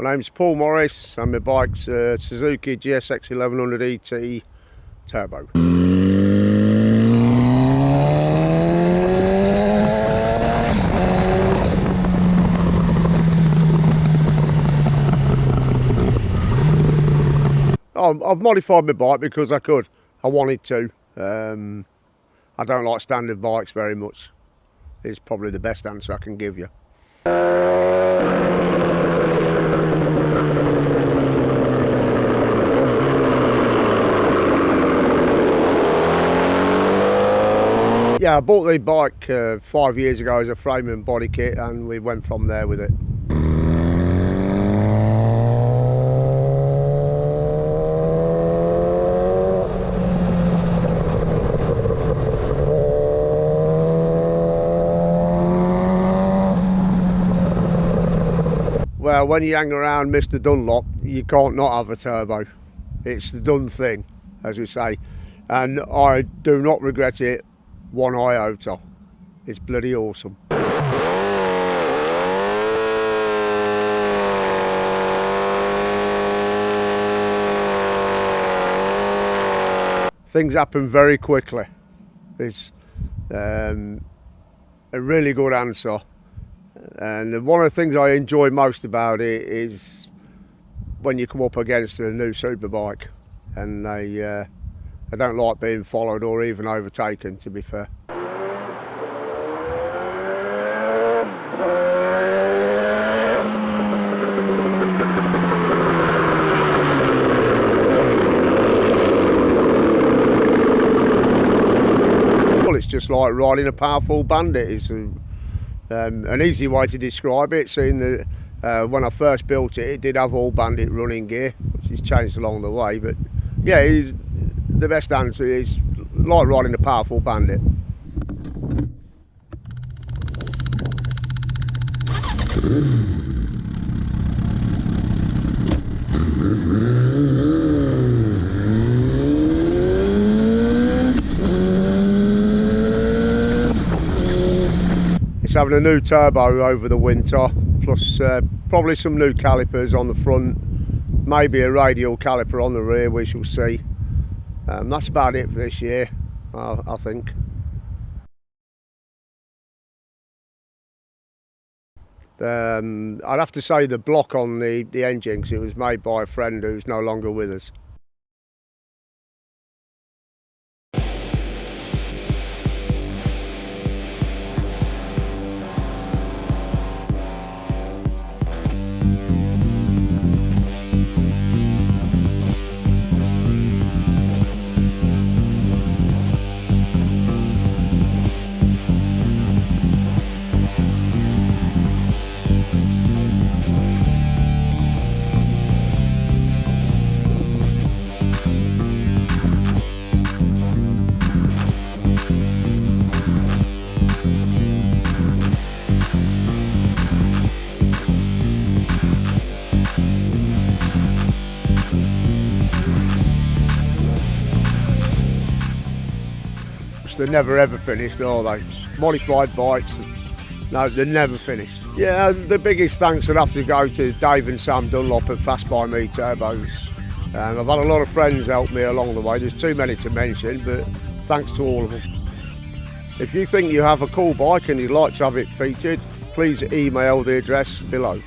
My name's Paul Morris and my bike's Suzuki GSX1100ET Turbo. I've modified my bike because I could. I wanted to. I don't like standard bikes very much. It's probably the best answer I can give you. Yeah, I bought the bike 5 years ago as a frame and body kit, and we went from there with it. Well, when you hang around Mr. Dunlop, you can't not have a turbo. It's the done thing, as we say. And I do not regret it one iota. It's bloody awesome. Things happen very quickly. It's a really good answer. And one of the things I enjoy most about it is when you come up against a new superbike, and they don't like being followed or even overtaken, to be fair. Well, it's just like riding a powerful Bandit. It's an easy way to describe it, seeing that when I first built it, it did have all Bandit running gear, which has changed along the way. But yeah, the best answer is like riding a powerful Bandit. It's having a new turbo over the winter, plus probably some new calipers on the front, maybe a radial caliper on the rear, we shall see. That's about it for this year, I think. I'd have to say the block on the engine, because it was made by a friend who's no longer with us. They're never ever finished, are they? Modified bikes, no, they're never finished. Yeah, the biggest thanks would have to go to Dave and Sam Dunlop at Fast By Me Turbos. I've had a lot of friends help me along the way. There's too many to mention, but thanks to all of them. If you think you have a cool bike and you'd like to have it featured, please email the address below.